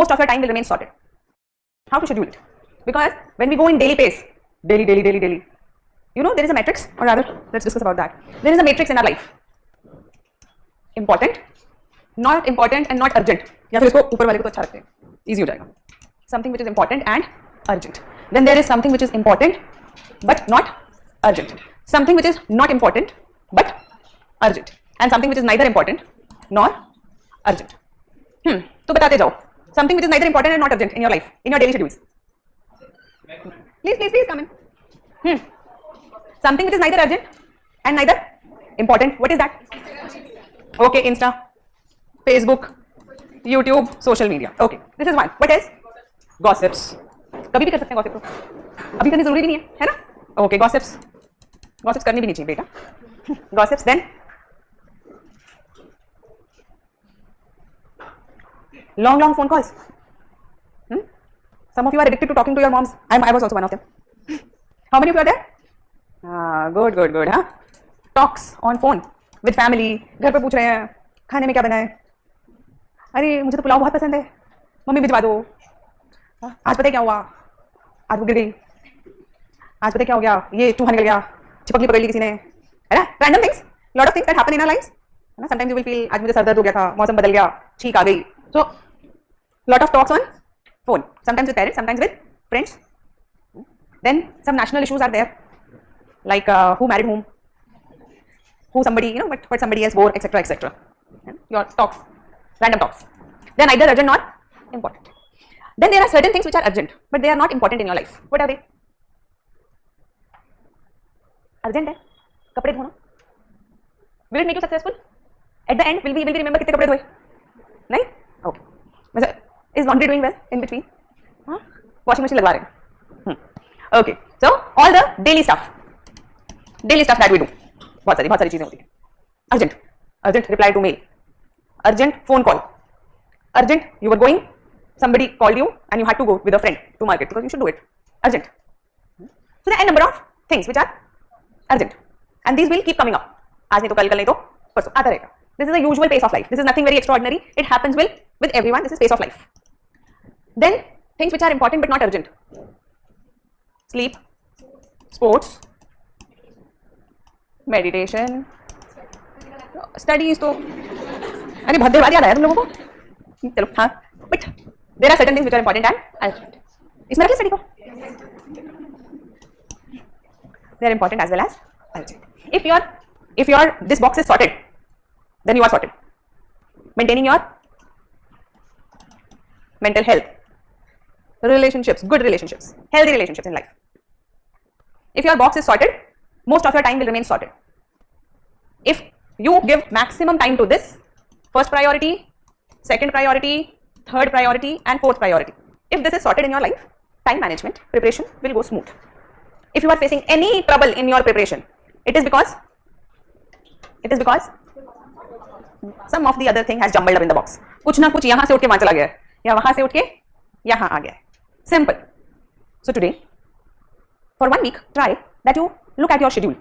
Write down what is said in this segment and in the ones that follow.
most of your time will remain sorted. How to schedule it? Because when we go in daily pace, daily, there is a matrix, or rather, let's discuss about that. There is a matrix in our life. Important, not important, and not urgent. या फिर इसको ऊपर वाले को तो अच्छा रखते हैं, easy हो जाएगा. Something which is important and urgent. Then there is something which is important but not urgent. Something which is not important but urgent, and something which is neither important nor urgent. तो बताते जाओ. Something which is neither important and not urgent in your life, in your daily schedules. Please come in. Something which is neither urgent and neither important. What is that? Okay, Insta, Facebook, YouTube, social media. Okay, this is one. What else? Gossips. कभी भी कर सकते हैं gossip को. अभी करनी जरूरी भी नहीं है ना? Okay, gossips. Gossips करनी भी नहीं चाहिए बेटा. Gossips. Then long phone calls. Some of you are addicted to talking to your moms. I was also one of them. How many of you are there? Good, huh? Talks on phone with family. घर पे पूछ रहे हैं खाने में क्या बनाए. अरे मुझे तो पुलाव बहुत पसंद है, मम्मी भिजवा दो. आज पता है क्या हुआ, आज वो गिर गई. आज पता है क्या हो गया, ये चूहा निकल गया, चिपकली पकड़ ली किसी ने, है ना. Random things, lot of things that happen in our lives. है ना. Sometimes you will feel आज मुझे सर दर्द हो गया था, मौसम बदल गया, छींक आ गई. So lot of talks on phone. Sometimes with parents, sometimes with friends. Then some national issues are there, like who married whom, who somebody, what somebody else wore, etc. Your talks, random talks. They are neither urgent nor important. Then there are certain things which are urgent, but they are not important in your life. What are they? Urgent है, कपड़े धोना. Will it make you successful? At the end, will we remember कितने कपड़े धोए? नहीं? Okay. Is laundry doing well in between? Washing machine लगवा रहे हैं. Okay. So all the daily stuff that we do. बहुत सारी चीजें होती हैं. Urgent reply to mail. Urgent phone call. Urgent you were going, somebody called you and you had to go with a friend to market because you should do it. Urgent. So there are a number of things which are urgent, and these will keep coming up. आज नहीं तो कल नहीं तो परसों आता रहेगा. This is the usual pace of life. This is nothing very extraordinary. It happens with everyone. This is pace of life. Then things which are important but not urgent. Sleep, sports, meditation, studies. तो अरे बहुत देर बाद याद आया तुम लोगों को. चलो हाँ. But there are certain things which are important and urgent. इसमें रख ले study को. They are important as well as urgent. If your this box is sorted, then you are sorted. Maintaining your mental health, relationships, good relationships, healthy relationships in life. If your box is sorted, most of your time will remain sorted. If you give maximum time to this, first priority, second priority, third priority, and fourth priority. If this is sorted in your life, time management, preparation will go smooth. If you are facing any trouble in your preparation, it is because some of the other thing has jumbled up in the box. कुछ ना कुछ यहाँ से उठ के वहाँ चला गया है, या वहाँ से उठ के यहाँ आ गया है. Simple. So today, for 1 week, try that you look at your schedule.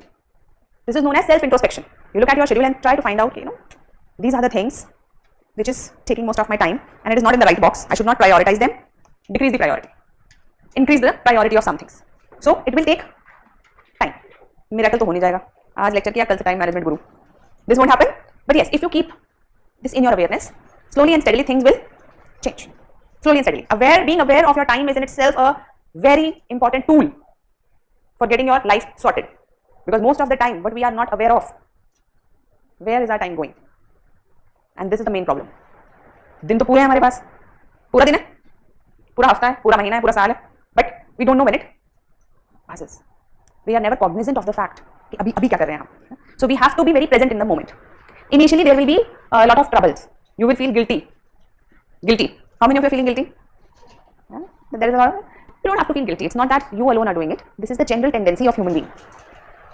This is known as self-introspection. You look at your schedule and try to find out, these are the things which is taking most of my time and it is not in the right box. I should not prioritize them. Decrease the priority. Increase the priority of some things. So it will take time. Miracle तो हो नहीं जाएगा. आज lecture किया, कल से time management guru. This won't happen. But yes, if you keep this in your awareness, slowly and steadily things will change. Slowly and steadily. Being aware of your time is in itself a very important tool for getting your life sorted. Because most of the time, what we are not aware of, where is our time going? And this is the main problem. दिन तो पूरे हैं हमारे पास, पूरा दिन है, पूरा हफ्ता है, पूरा महीना है, पूरा साल है, but we don't know when it passes. We are never cognizant of the fact कि अभी क्या कर रहे हैं हम. So we have to be very present in the moment. Initially there will be a lot of troubles. You will feel guilty. How many of you are feeling guilty? There is a lot of. You don't have to feel guilty. It's not that you alone are doing it. This is the general tendency of human being.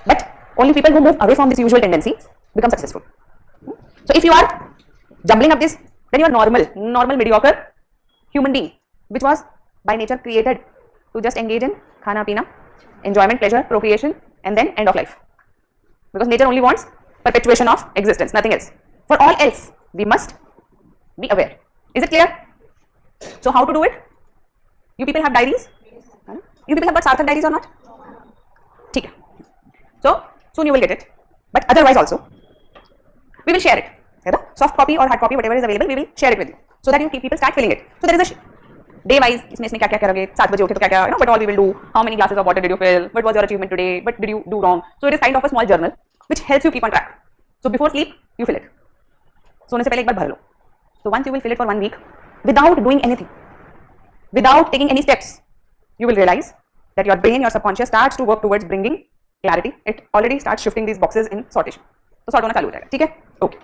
But only people who move away from this usual tendency become successful. So if you are jumbling up this, then you are normal mediocre human being, which was by nature created to just engage in khana pina, enjoyment, pleasure, procreation, and then end of life. Because nature only wants perpetuation of existence, nothing else. For all else, we must be aware. Is it clear? So how to do it? You people have diaries? You people have got Sarthak diaries or not? ठीक है. So soon you will get it. But otherwise also, we will share it. है soft copy or hard copy, whatever is available, we will share it with you, so that you people start filling it. So there is a day wise, इसमें क्या क्या करोगे, 7 बजे उठे तो क्या क्या, what all we will do, how many glasses of water did you fill, what was your achievement today, what did you do wrong. So it is kind of a small journal which helps you keep on track. So before sleep you fill it. सोने से पहले एक बार भर लो. So once you will fill it for 1 week without doing anything, without taking any steps, you will realize that your brain, your subconscious starts to work towards bringing clarity. It already starts shifting these boxes in sortation. तो sort होना चालू हो जाएगा. ठीक है? Okay.